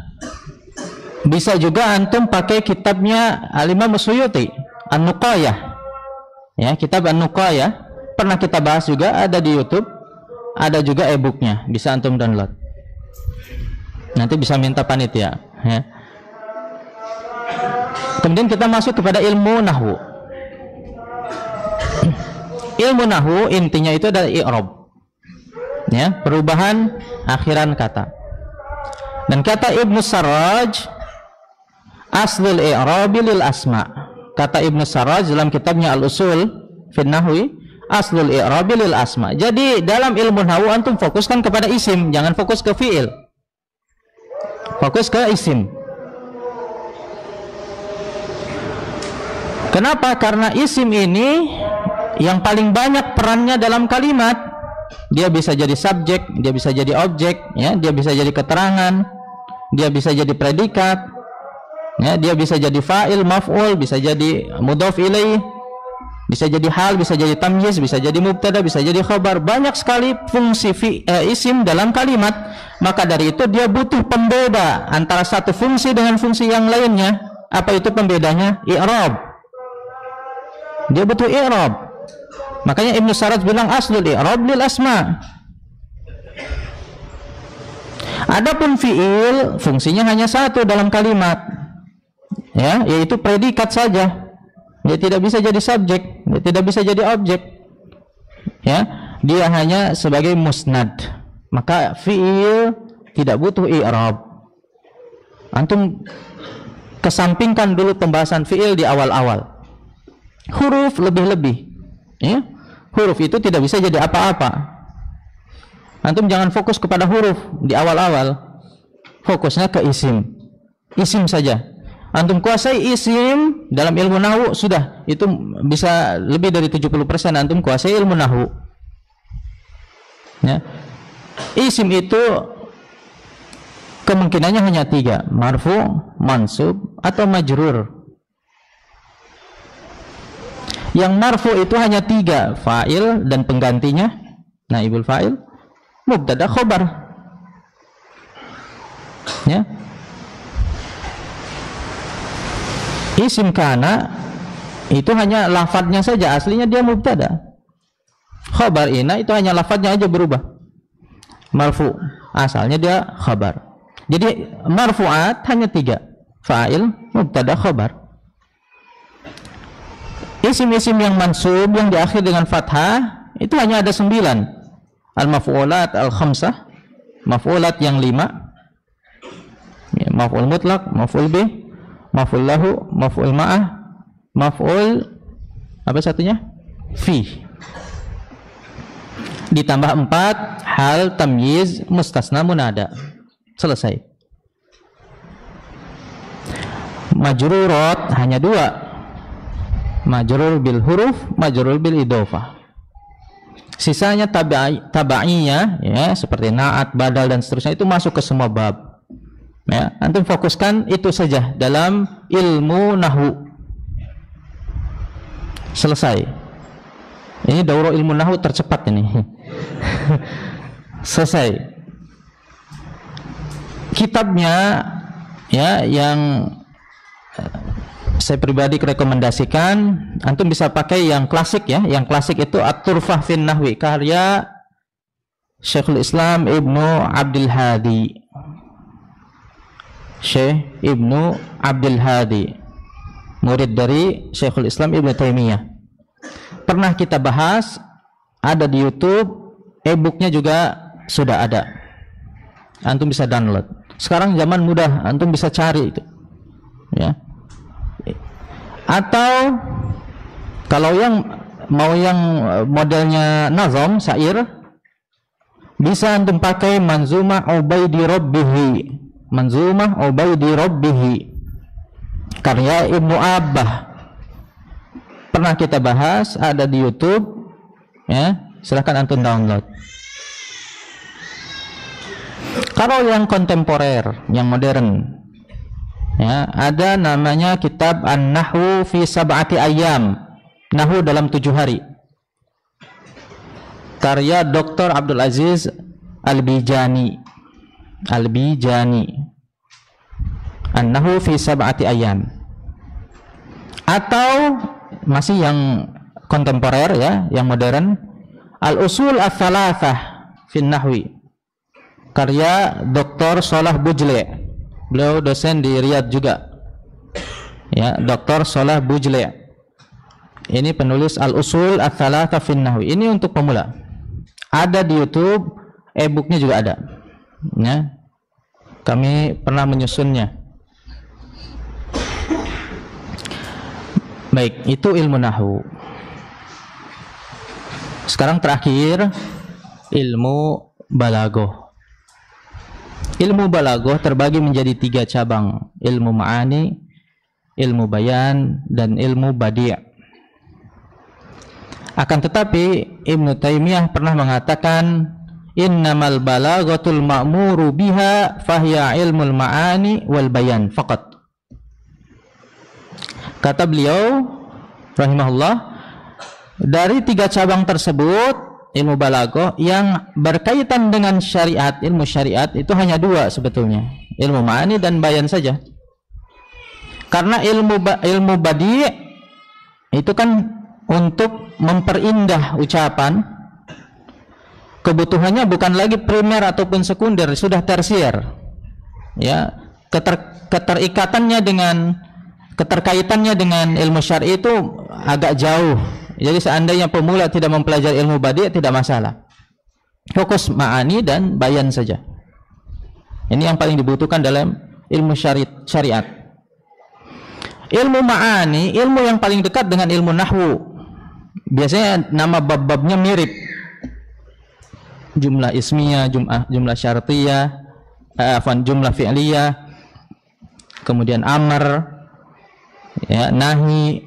bisa juga antum pakai kitabnya Al-Imam Suyuti, An-Nuqayah ya, kitab An-Nuqayah pernah kita bahas juga, ada di YouTube, ada juga e-booknya, bisa antum download. Nanti bisa minta panitia ya. Kemudian kita masuk kepada ilmu nahwu. Ilmu nahwu intinya itu adalah i'rab ya, perubahan akhiran kata. Dan kata Ibnu Sarraj, aslul i'rabi lil asma. Kata Ibnu Sarraj dalam kitabnya Al-Usul fin Nahwi, aslul i'rabi lil asma. Jadi dalam ilmu nahwu antum fokuskan kepada isim, jangan fokus ke fiil. Fokus ke isim. Kenapa? Karena isim ini yang paling banyak perannya dalam kalimat. Dia bisa jadi subjek, dia bisa jadi objek, ya, dia bisa jadi keterangan, dia bisa jadi predikat, ya, dia bisa jadi fa'il, maf'ul, bisa jadi mudhof ilaih, bisa jadi hal, bisa jadi tamyiz, bisa jadi mubtada, bisa jadi khabar. Banyak sekali fungsi isim dalam kalimat. Maka dari itu dia butuh pembeda antara satu fungsi dengan fungsi yang lainnya. Apa itu pembedanya? I'rab. Dia butuh i'rab. Makanya Ibnu Sarraj bilang aslul i'rab lil asma. Adapun fi'il fungsinya hanya satu dalam kalimat, ya, yaitu predikat saja. Dia tidak bisa jadi subjek, dia tidak bisa jadi objek, ya, dia hanya sebagai musnad. Maka fi'il tidak butuh i'rab. Antum kesampingkan dulu pembahasan fi'il di awal-awal. Huruf lebih-lebih, ya. Huruf itu tidak bisa jadi apa-apa. Antum jangan fokus kepada huruf di awal-awal. Fokusnya ke isim. Isim saja. Antum kuasai isim dalam ilmu nahwu, sudah, itu bisa lebih dari 70% antum kuasai ilmu nahwu. Ya. Isim itu kemungkinannya hanya 3, marfu, mansub, atau majrur. Yang marfu itu hanya 3, fa'il dan penggantinya, naibul fa'il, mubtada, khobar. Ya. Isim kana itu hanya lafadznya saja, aslinya dia mubtada. Khobar ina itu hanya lafadznya aja berubah. Marfu asalnya dia khabar. Jadi marfu'at hanya 3, fa'il, mubtada, khabar. Isim-isim yang mansub yang diakhir dengan fathah itu hanya ada 9. Al-maf'ulat al-khamsah, maf'ulat yang 5, ya, maf'ul mutlak, maf'ul bih, maf'ul lahu, maf'ul ma'ah, maf'ul apa satunya? Fi. Ditambah 4 hal, tamyiz, mustasna, munada. Selesai. Majrurat hanya 2. Majrur bil huruf, majrur bil idhofah. Sisanya tabaiyah, ya, seperti naat, badal dan seterusnya, itu masuk ke semua bab. Ya, antum fokuskan itu saja dalam ilmu nahwu. Selesai. Ini daurah ilmu nahwu tercepat ini. Selesai. Kitabnya, ya, yang saya pribadi rekomendasikan, antum bisa pakai yang klasik, ya. Yang klasik itu At-Turfah fin Nahwi, karya Syekhul Islam Ibnu Abdul Hadi. Syekh Ibnu Abdul Hadi, murid dari Syekhul Islam Ibnu Taimiyah. Pernah kita bahas, ada di YouTube, e-booknya juga sudah ada. Antum bisa download. Sekarang zaman mudah, antum bisa cari itu. Ya. Atau kalau yang mau yang modelnya nazam, syair, bisa antum pakai Manzumah Ubaidi Rabbihi. Manzumah Ubaidi Rabbihi karya Ibnu Abbah. Pernah kita bahas, ada di YouTube. Ya, silahkan antum download. Kalau yang kontemporer, yang modern, ya, ada namanya kitab An-Nahwu fi Sab'ati Ayyam, Nahwu dalam 7 hari, karya Dr. Abdul Aziz Al-Bijani. An-Nahwu fi Sab'ati Ayyam. Atau masih yang kontemporer, ya, yang modern, Al-Usul Ats-Tsalatsah fi Nahwi, karya Dr. Salah Bujle. Beliau dosen di Riyadh juga. Ya, Dr. Salah Bujle. Ini penulis Al-Usul Ats-Tsalatsah fi Nahwi. Ini untuk pemula. Ada di YouTube, e-booknya juga ada. Ya. Kami pernah menyusunnya. Baik, itu ilmu nahwu. Sekarang terakhir, ilmu balaghah. Ilmu balaghah terbagi menjadi 3 cabang: ilmu ma'ani, ilmu bayan, dan ilmu badi'. Akan tetapi Ibnu Taimiyah pernah mengatakan, innamal balaghatul ma'muru biha fahiya ilmul ma'ani wal bayan faqat. Kata beliau rahimahullah, dari 3 cabang tersebut, ilmu balaghah yang berkaitan dengan syariat, ilmu syariat itu hanya 2 sebetulnya, ilmu ma'ani dan bayan saja. Karena ilmu badi' itu kan untuk memperindah ucapan, kebutuhannya bukan lagi primer ataupun sekunder, sudah tersier. Ya, keterkaitannya dengan ilmu syar'i itu agak jauh. Jadi seandainya pemula tidak mempelajari ilmu badi' tidak masalah. Fokus ma'ani dan bayan saja. Ini yang paling dibutuhkan dalam ilmu syariat. Ilmu ma'ani, ilmu yang paling dekat dengan ilmu nahwu. Biasanya nama bab-babnya mirip. Jumlah ismiyah, jumlah syartiyah, jumlah fi'liyah, kemudian amr, ya, nahi,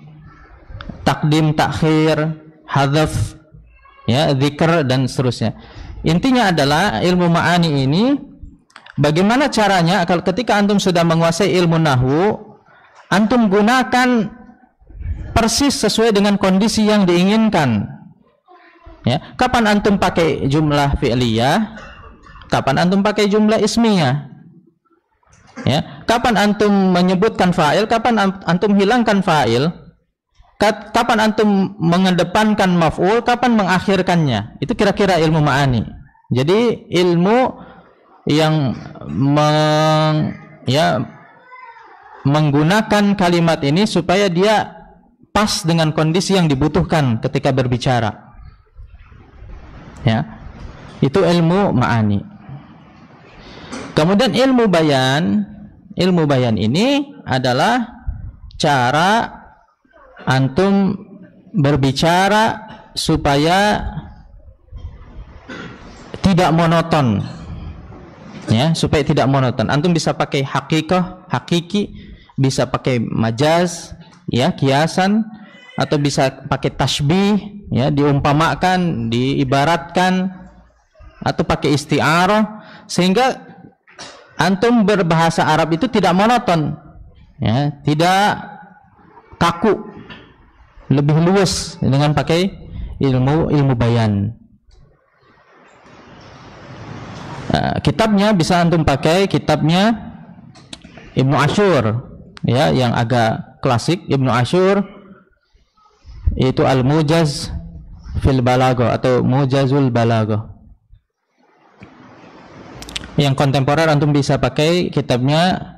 takdim, takhir, hadzaf, ya, dzikr, dan seterusnya. Intinya adalah ilmu ma'ani ini, bagaimana caranya ketika antum sudah menguasai ilmu nahwu, antum gunakan persis sesuai dengan kondisi yang diinginkan. Ya, kapan antum pakai jumlah fi'liyah, kapan antum pakai jumlah ismiyah. Ya, kapan antum menyebutkan fa'il, kapan antum hilangkan fa'il, kapan antum mengedepankan maf'ul, kapan mengakhirkannya. Itu kira-kira ilmu ma'ani. Jadi ilmu yang menggunakan kalimat ini supaya dia pas dengan kondisi yang dibutuhkan ketika berbicara. Ya, itu ilmu ma'ani. Kemudian ilmu bayan ini adalah cara antum berbicara supaya tidak monoton. Ya, supaya tidak monoton. Antum bisa pakai hakiki, bisa pakai majaz, ya, kiasan, atau bisa pakai tasbih, ya, diumpamakan, diibaratkan, atau pakai isti'arah, sehingga antum berbahasa Arab itu tidak monoton, ya, tidak kaku, lebih luas dengan pakai ilmu bayan. Kitabnya bisa antum pakai kitabnya Ibnu Ashur, ya, yang agak klasik. Ibnu Ashur itu Al-Mujaz fil Balaghah atau Mujazul Balaghah. Yang kontemporer antum bisa pakai kitabnya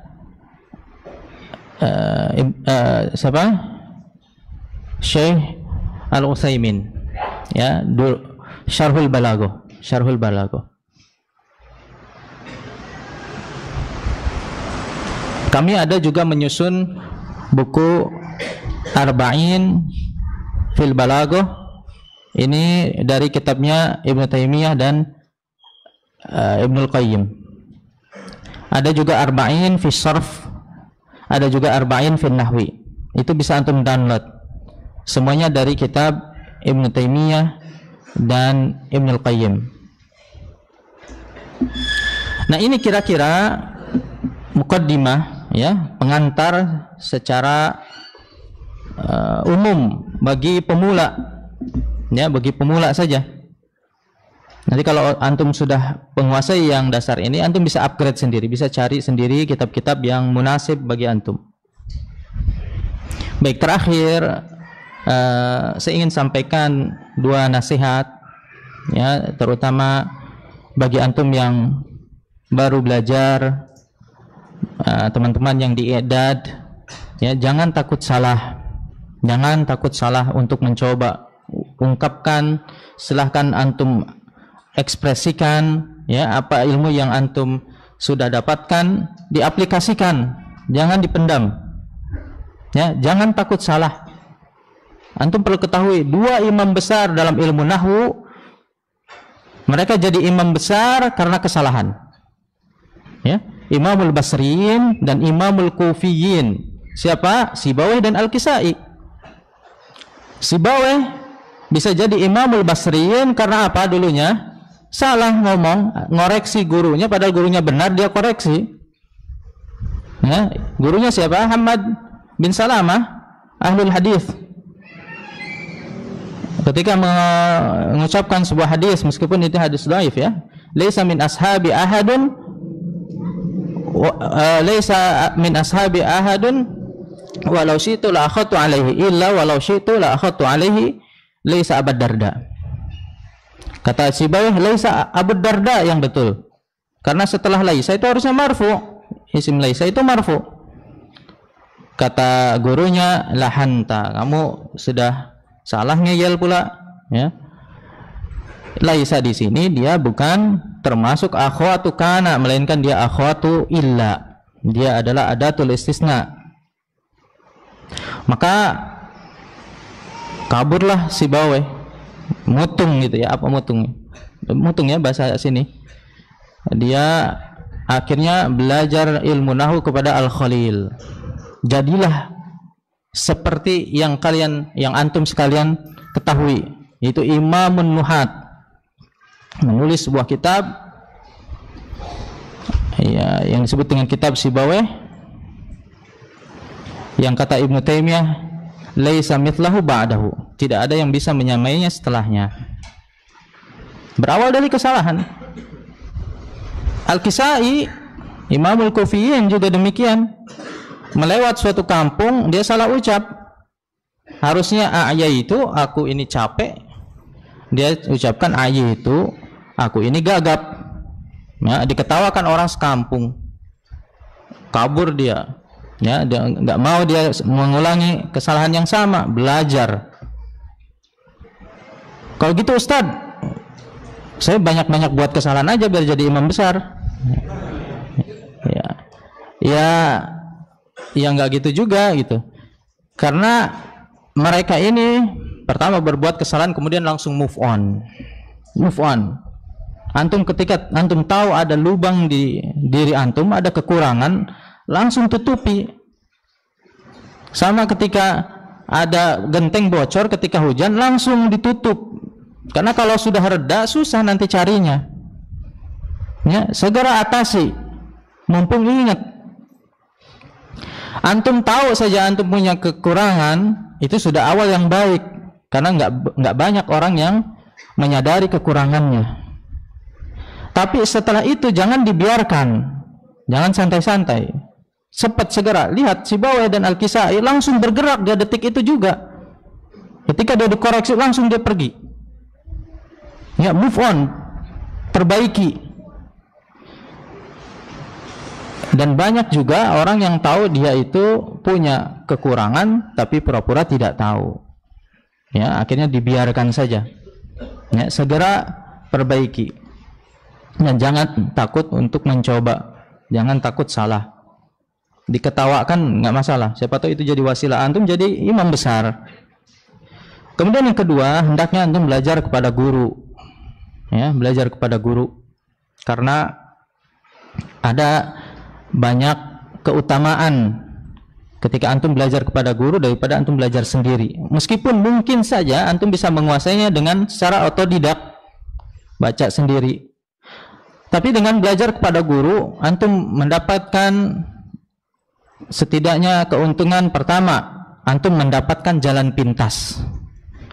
siapa? Syekh Al-Utsaimin, ya, Syarhul Balaghah. Kami ada juga menyusun buku Arba'in fil Balaghah. Ini dari kitabnya Ibnu Taimiyah dan Ibnul Qayyim. Ada juga Arba'in fi Sharf, ada juga Arba'in fi Nahwi. Itu bisa antum download. Semuanya dari kitab Ibnu Taimiyah dan Ibnul Qayyim. Nah, ini kira-kira muqaddimah, ya, pengantar secara umum bagi pemula, ya, bagi pemula saja. Nanti kalau antum sudah menguasai yang dasar ini, antum bisa upgrade sendiri, bisa cari sendiri kitab-kitab yang munasib bagi antum. Baik, terakhir saya ingin sampaikan dua nasihat, ya, terutama bagi antum yang baru belajar, teman-teman yang di i'dad, ya, jangan takut salah. Jangan takut salah untuk mencoba. Ungkapkan, silahkan antum ekspresikan, ya, apa ilmu yang antum sudah dapatkan, diaplikasikan, jangan dipendam, ya, jangan takut salah. Antum perlu ketahui, dua imam besar dalam ilmu nahwu, mereka jadi imam besar karena kesalahan, ya, Imamul Basriyin dan Imamul Kufiyin. Siapa? Sibawayh dan Al-Kisai. Sibawayh bisa jadi Imamul Basriyin karena apa? Dulunya salah ngomong, ngoreksi gurunya, padahal gurunya benar, dia koreksi, ya. Gurunya siapa? Ahmad bin Salamah, ahlul hadis. Ketika mengucapkan sebuah hadis, meskipun itu hadis dhaif, ya, laisa min ashabi ahadun laisa min ashabi ahadun walau syi'tu la akhadtu alaihi illa walau syi'tu la akhadtu alaihi laisa Abu Darda. Kata Sibawayh, laisa Abu Darda yang betul, karena setelah laisa itu harusnya marfu, isim laisa itu marfu. Kata gurunya, lahanta, kamu sudah salah ngeyel pula, ya. Laisa di sini dia bukan termasuk akhwatu kana, melainkan dia akhwatu illa. Dia adalah adatul istisna. Maka kaburlah Sibawayh, mutung gitu, ya, apa mutung? Mutung, ya, bahasa sini. Dia akhirnya belajar ilmu nahwu kepada Al-Khalil. Jadilah seperti yang antum sekalian ketahui, yaitu Imamun Nuhat, menulis sebuah kitab, ya, yang disebut dengan kitab Sibawayh, yang kata Ibnu Taimiyah, laisa mithlahu ba'dahu, tidak ada yang bisa menyamainya setelahnya. Berawal dari kesalahan. Al-Kisai, Imamul Kufiyin juga demikian. Melewat suatu kampung, dia salah ucap. Harusnya itu aku ini capek, dia ucapkan itu aku ini gagap, ya, diketawakan orang sekampung. Kabur dia, ya, dia nggak mau dia mengulangi kesalahan yang sama, belajar. Kalau gitu Ustadz, saya banyak-banyak buat kesalahan aja biar jadi imam besar. Ya nggak gitu juga gitu. Karena mereka ini pertama berbuat kesalahan, kemudian langsung move on. Antum ketika antum tahu ada lubang di diri antum, ada kekurangan, langsung tutupi. Sama ketika ada genteng bocor ketika hujan, langsung ditutup. Karena kalau sudah reda, susah nanti carinya. Ya, segera atasi. Mumpung ingat, antum tahu saja antum punya kekurangan, itu sudah awal yang baik, karena nggak banyak orang yang menyadari kekurangannya. Tapi setelah itu jangan dibiarkan, jangan santai-santai, cepat segera. Lihat Sibawayh dan Al-Kisai langsung bergerak dia detik itu juga. Ketika dia dikoreksi langsung dia pergi, ya, move on, perbaiki. Dan banyak juga orang yang tahu dia itu punya kekurangan tapi pura-pura tidak tahu, ya, akhirnya dibiarkan saja. Ya, segera perbaiki, dan jangan takut untuk mencoba, jangan takut salah. diketawakan nggak masalah. Siapa tahu itu jadi wasilah antum jadi imam besar. Kemudian yang kedua, hendaknya antum belajar kepada guru. Ya, belajar kepada guru. Karena ada banyak keutamaan ketika antum belajar kepada guru daripada antum belajar sendiri. Meskipun mungkin saja antum bisa menguasainya dengan secara otodidak, baca sendiri. Tapi dengan belajar kepada guru, antum mendapatkan setidaknya keuntungan pertama, antum mendapatkan jalan pintas.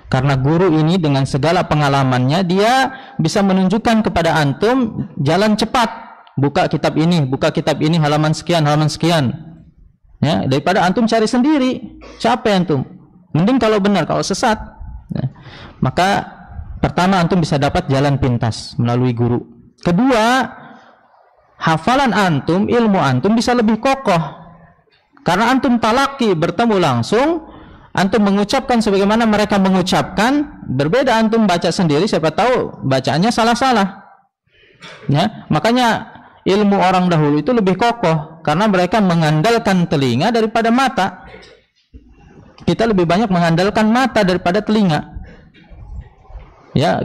Karena guru ini dengan segala pengalamannya, dia bisa menunjukkan kepada antum jalan cepat. Buka kitab ini, halaman sekian, ya, daripada antum cari sendiri. Capek antum. Mending kalau benar, kalau sesat. Ya. Maka pertama antum bisa dapat jalan pintas melalui guru. Kedua, hafalan antum, ilmu antum bisa lebih kokoh. Karena antum talaki, bertemu langsung, antum mengucapkan sebagaimana mereka mengucapkan, berbeda antum baca sendiri, siapa tahu bacaannya salah-salah. Ya, makanya ilmu orang dahulu itu lebih kokoh karena mereka mengandalkan telinga daripada mata. Kita lebih banyak mengandalkan mata daripada telinga. Ya,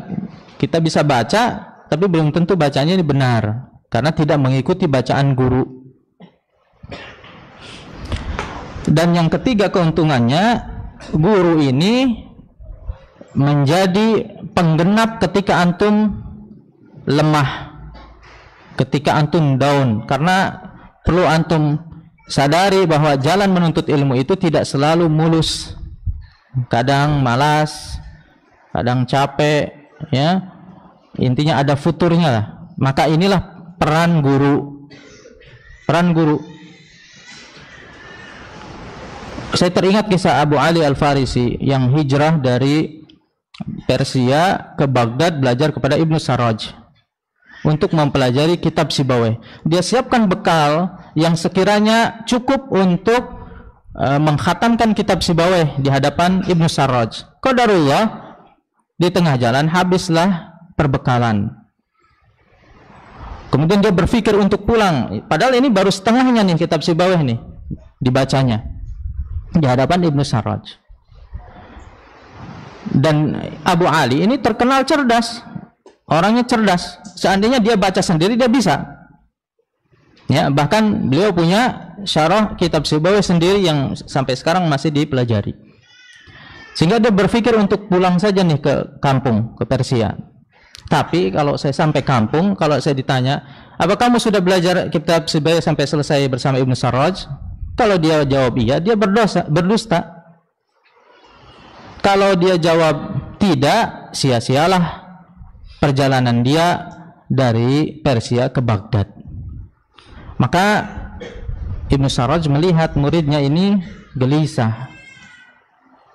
kita bisa baca tapi belum tentu bacanya ini benar karena tidak mengikuti bacaan guru. Dan yang ketiga keuntungannya, guru ini menjadi penggenap ketika antum lemah, ketika antum down. Karena perlu antum sadari bahwa jalan menuntut ilmu itu tidak selalu mulus. Kadang malas, kadang capek, ya. Intinya ada futurnya lah. Maka inilah peran guru. Peran guru. Saya teringat kisah Abu Ali Al-Farisi yang hijrah dari Persia ke Baghdad belajar kepada Ibnu Sarraj untuk mempelajari kitab Sibawayh. Dia siapkan bekal yang sekiranya cukup untuk mengkhatamkan kitab Sibawayh di hadapan Ibnu Sarraj. Qadarullah, di tengah jalan habislah perbekalan. Kemudian dia berpikir untuk pulang. Padahal ini baru setengahnya nih kitab Sibawayh nih dibacanya di hadapan Ibnu Sarraj. Dan Abu Ali ini terkenal cerdas, orangnya cerdas. Seandainya dia baca sendiri dia bisa. Ya, bahkan beliau punya syarah kitab Sibawayh sendiri yang sampai sekarang masih dipelajari. Sehingga dia berpikir untuk pulang saja nih ke kampung, ke Persia. Tapi kalau saya sampai kampung, kalau saya ditanya, apa kamu sudah belajar kitab Sibawayh sampai selesai bersama Ibnu Sarraj? Kalau dia jawab iya, dia berdusta. Kalau dia jawab tidak, sia-sialah perjalanan dia dari Persia ke Baghdad. Maka Ibnu Sarraj melihat muridnya ini gelisah.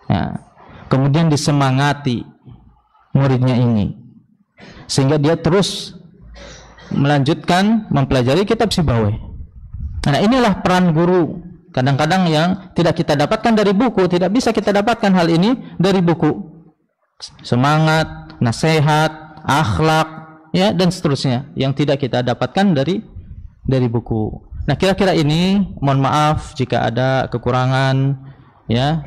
Ya, kemudian disemangati muridnya ini, sehingga dia terus melanjutkan mempelajari kitab Sibawayh. Nah, inilah peran guru. Kadang-kadang yang tidak kita dapatkan dari buku, tidak bisa kita dapatkan hal ini dari buku. Semangat, nasihat, akhlak, ya, dan seterusnya yang tidak kita dapatkan dari buku. Nah, kira-kira ini, mohon maaf jika ada kekurangan, ya,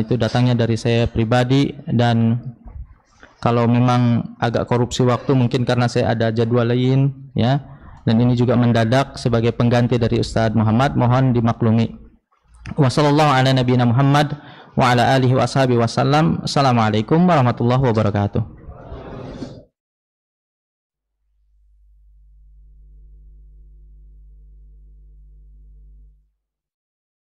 itu datangnya dari saya pribadi. Dan kalau memang agak korupsi waktu mungkin karena saya ada jadwal lain, ya, dan ini juga mendadak sebagai pengganti dari Ustadz Muhammad, mohon dimaklumi. Wassallallahu ala nabiyina Muhammad wa ala alihi wa ashabihi wasallam. Assalamualaikum warahmatullahi wabarakatuh.